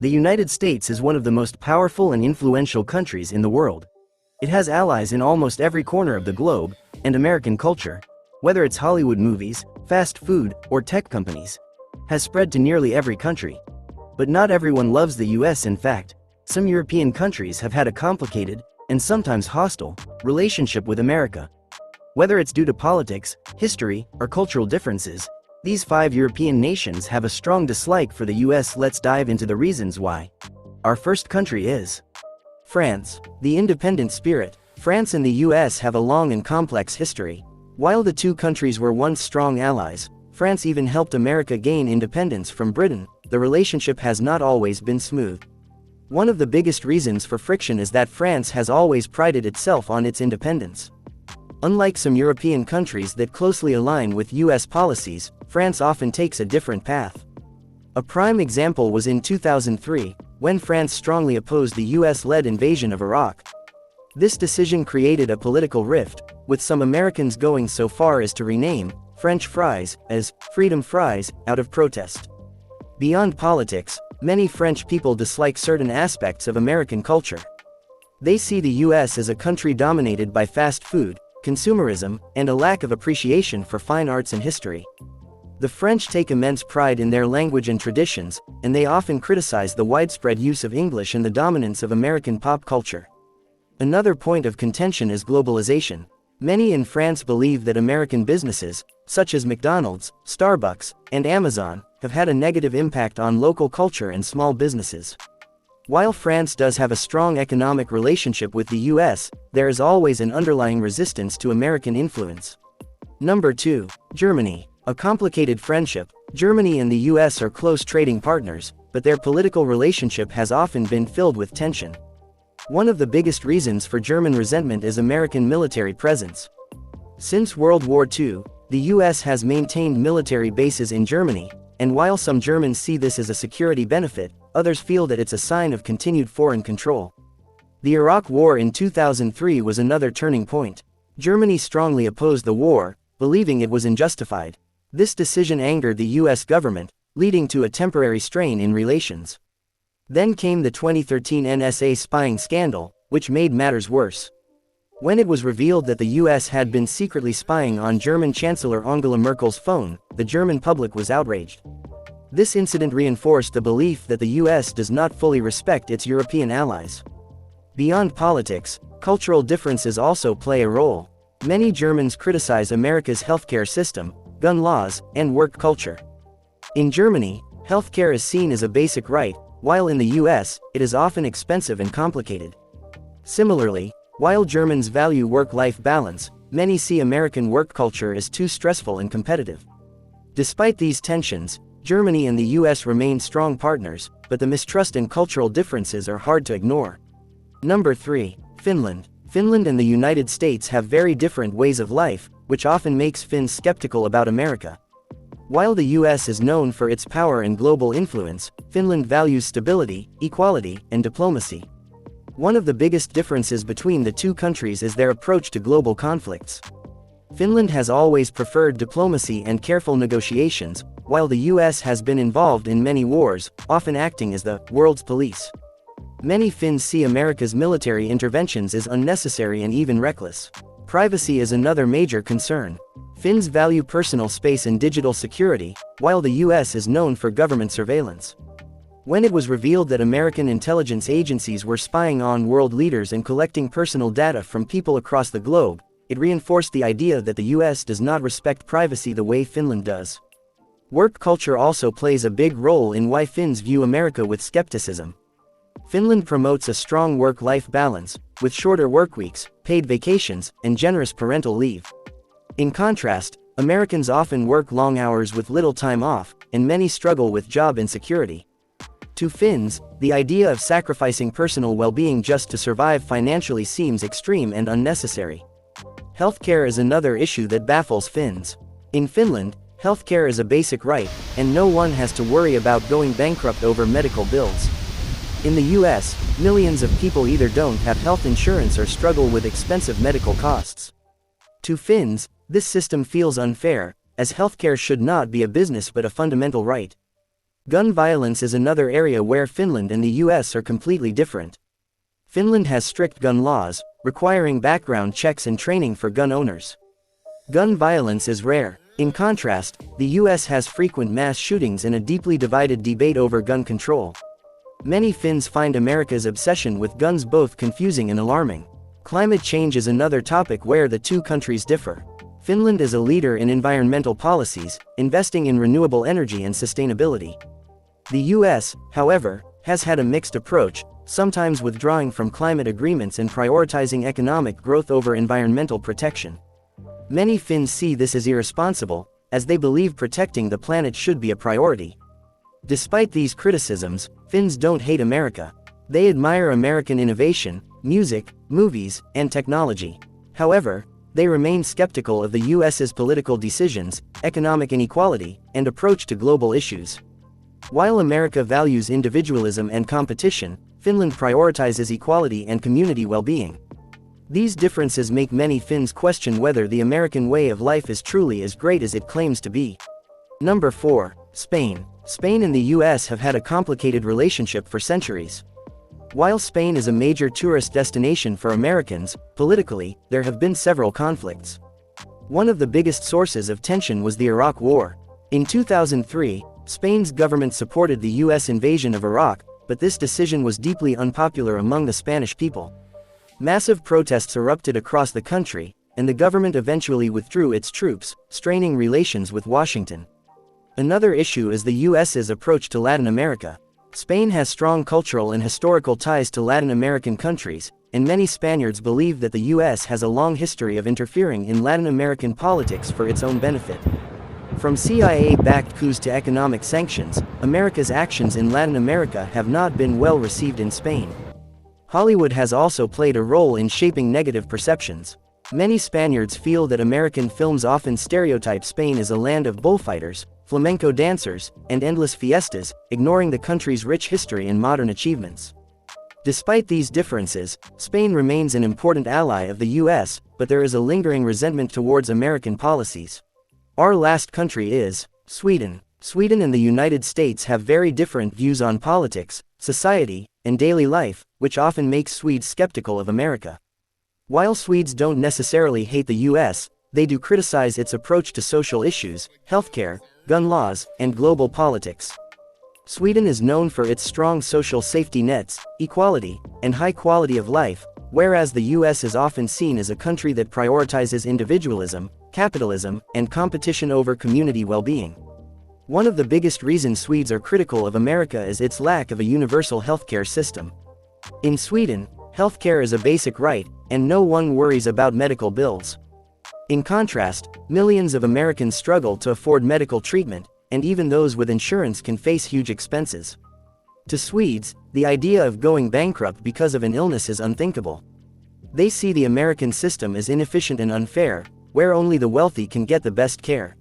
The United States is one of the most powerful and influential countries in the world. It has allies in almost every corner of the globe, and American culture, whether it's Hollywood movies, fast food, or tech companies, has spread to nearly every country. But not everyone loves the US. In fact, some European countries have had a complicated, and sometimes hostile, relationship with America. Whether it's due to politics, history, or cultural differences, these 5 European nations have a strong dislike for the US. Let's dive into the reasons why. Our first country is France. The independent spirit. France and the US have a long and complex history. While the two countries were once strong allies, France even helped America gain independence from Britain. The relationship has not always been smooth. One of the biggest reasons for friction is that France has always prided itself on its independence. Unlike some European countries that closely align with US policies, France often takes a different path. A prime example was in 2003, when France strongly opposed the US-led invasion of Iraq. This decision created a political rift, with some Americans going so far as to rename French fries as freedom fries out of protest. Beyond politics, many French people dislike certain aspects of American culture. They see the US as a country dominated by fast food, consumerism, and a lack of appreciation for fine arts and history. The French take immense pride in their language and traditions, and they often criticize the widespread use of English and the dominance of American pop culture. Another point of contention is globalization. Many in France believe that American businesses, such as McDonald's, Starbucks, and Amazon, have had a negative impact on local culture and small businesses. While France does have a strong economic relationship with the US, there is always an underlying resistance to American influence. Number 2. Germany. A complicated friendship. Germany and the US are close trading partners, but their political relationship has often been filled with tension. One of the biggest reasons for German resentment is American military presence. Since World War II, the US has maintained military bases in Germany, and while some Germans see this as a security benefit, others feel that it's a sign of continued foreign control. The Iraq War in 2003 was another turning point. Germany strongly opposed the war, believing it was unjustified. This decision angered the US government, leading to a temporary strain in relations. Then came the 2013 NSA spying scandal, which made matters worse. When it was revealed that the US had been secretly spying on German Chancellor Angela Merkel's phone, the German public was outraged. This incident reinforced the belief that the US does not fully respect its European allies. Beyond politics, cultural differences also play a role. Many Germans criticize America's healthcare system, gun laws, and work culture. In Germany, healthcare is seen as a basic right, while in the US, it is often expensive and complicated. Similarly, while Germans value work-life balance, many see American work culture as too stressful and competitive. Despite these tensions, Germany and the US remain strong partners, but the mistrust and cultural differences are hard to ignore. Number 3. Finland. Finland and the United States have very different ways of life, which often makes Finns skeptical about America. While the US is known for its power and global influence, Finland values stability, equality, and diplomacy. One of the biggest differences between the two countries is their approach to global conflicts. Finland has always preferred diplomacy and careful negotiations, while the US has been involved in many wars, often acting as the world's police. Many Finns see America's military interventions as unnecessary and even reckless. Privacy is another major concern. Finns value personal space and digital security, while the US is known for government surveillance. When it was revealed that American intelligence agencies were spying on world leaders and collecting personal data from people across the globe, it reinforced the idea that the US does not respect privacy the way Finland does. Work culture also plays a big role in why Finns view America with skepticism. Finland promotes a strong work-life balance, with shorter workweeks, paid vacations, and generous parental leave. In contrast, Americans often work long hours with little time off, and many struggle with job insecurity. To Finns, the idea of sacrificing personal well-being just to survive financially seems extreme and unnecessary. Healthcare is another issue that baffles Finns. In Finland, healthcare is a basic right, and no one has to worry about going bankrupt over medical bills. In the US, millions of people either don't have health insurance or struggle with expensive medical costs. To Finns, this system feels unfair, as healthcare should not be a business but a fundamental right. Gun violence is another area where Finland and the US are completely different. Finland has strict gun laws, requiring background checks and training for gun owners. Gun violence is rare. In contrast, the US has frequent mass shootings and a deeply divided debate over gun control. Many Finns find America's obsession with guns both confusing and alarming. Climate change is another topic where the two countries differ. Finland is a leader in environmental policies, investing in renewable energy and sustainability. The US, however, has had a mixed approach, sometimes withdrawing from climate agreements and prioritizing economic growth over environmental protection. Many Finns see this as irresponsible, as they believe protecting the planet should be a priority. Despite these criticisms, Finns don't hate America. They admire American innovation, music, movies, and technology. However, they remain skeptical of the US's political decisions, economic inequality, and approach to global issues. While America values individualism and competition, Finland prioritizes equality and community well-being. These differences make many Finns question whether the American way of life is truly as great as it claims to be. Number 4. Spain. Spain and the US have had a complicated relationship for centuries. While Spain is a major tourist destination for Americans, politically, there have been several conflicts. One of the biggest sources of tension was the Iraq War. In 2003, Spain's government supported the US invasion of Iraq, but this decision was deeply unpopular among the Spanish people. Massive protests erupted across the country, and the government eventually withdrew its troops, straining relations with Washington. Another issue is the US's approach to Latin America. Spain has strong cultural and historical ties to Latin American countries, and many Spaniards believe that the US has a long history of interfering in Latin American politics for its own benefit. From CIA-backed coups to economic sanctions, America's actions in Latin America have not been well received in Spain. Hollywood has also played a role in shaping negative perceptions. Many Spaniards feel that American films often stereotype Spain as a land of bullfighters, flamenco dancers, and endless fiestas, ignoring the country's rich history and modern achievements. Despite these differences, Spain remains an important ally of the US, but there is a lingering resentment towards American policies. Our last country is Sweden. Sweden and the United States have very different views on politics, society, and daily life, which often makes Swedes skeptical of America. While Swedes don't necessarily hate the US, they do criticize its approach to social issues, healthcare, gun laws, and global politics. Sweden is known for its strong social safety nets, equality, and high quality of life, whereas the US is often seen as a country that prioritizes individualism, capitalism, and competition over community well-being. One of the biggest reasons Swedes are critical of America is its lack of a universal healthcare system. In Sweden, healthcare is a basic right, and no one worries about medical bills. In contrast, millions of Americans struggle to afford medical treatment, and even those with insurance can face huge expenses. To Swedes, the idea of going bankrupt because of an illness is unthinkable. They see the American system as inefficient and unfair, where only the wealthy can get the best care.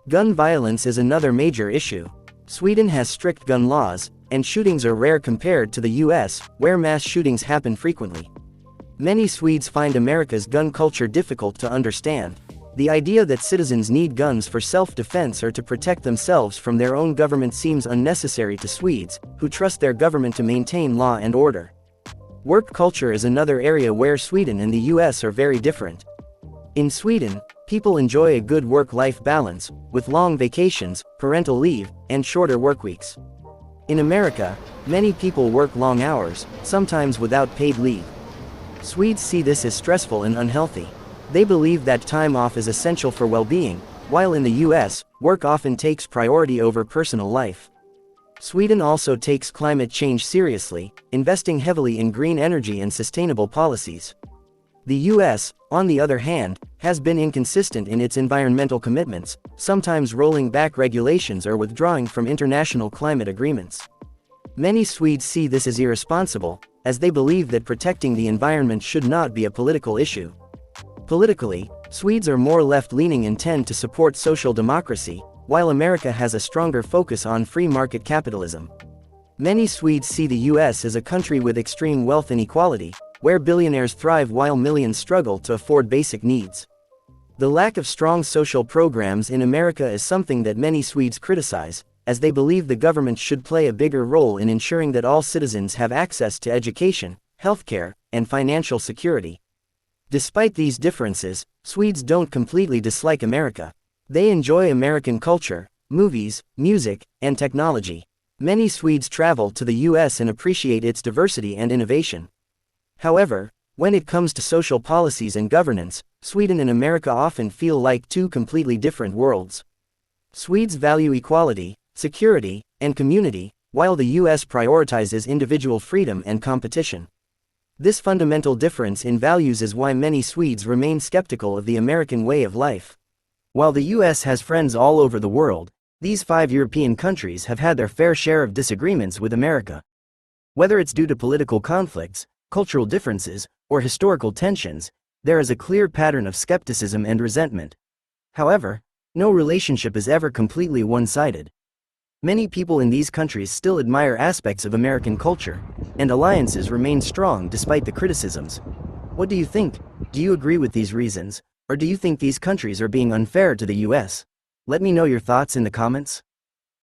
Gun violence is another major issue. Sweden has strict gun laws, and shootings are rare compared to the US, where mass shootings happen frequently. Many Swedes find America's gun culture difficult to understand. The idea that citizens need guns for self-defense or to protect themselves from their own government seems unnecessary to Swedes, who trust their government to maintain law and order. Work culture is another area where Sweden and the US are very different. In Sweden, people enjoy a good work-life balance, with long vacations, parental leave, and shorter workweeks. In America, many people work long hours, sometimes without paid leave. Swedes see this as stressful and unhealthy. They believe that time off is essential for well-being, while in the US, work often takes priority over personal life. Sweden also takes climate change seriously, investing heavily in green energy and sustainable policies. The US, on the other hand, has been inconsistent in its environmental commitments, sometimes rolling back regulations or withdrawing from international climate agreements. Many Swedes see this as irresponsible, as they believe that protecting the environment should not be a political issue. Politically, Swedes are more left-leaning and tend to support social democracy, while America has a stronger focus on free market capitalism. Many Swedes see the US as a country with extreme wealth inequality, where billionaires thrive while millions struggle to afford basic needs. The lack of strong social programs in America is something that many Swedes criticize, as they believe the government should play a bigger role in ensuring that all citizens have access to education, healthcare, and financial security. Despite these differences, Swedes don't completely dislike America. They enjoy American culture, movies, music, and technology. Many Swedes travel to the US and appreciate its diversity and innovation. However, when it comes to social policies and governance, Sweden and America often feel like two completely different worlds. Swedes value equality, security, and community, while the US prioritizes individual freedom and competition. This fundamental difference in values is why many Swedes remain skeptical of the American way of life. While the US has friends all over the world, these 5 European countries have had their fair share of disagreements with America. Whether it's due to political conflicts, cultural differences, or historical tensions, there is a clear pattern of skepticism and resentment. However, no relationship is ever completely one-sided. Many people in these countries still admire aspects of American culture, and alliances remain strong despite the criticisms. What do you think? Do you agree with these reasons, or do you think these countries are being unfair to the US? Let me know your thoughts in the comments.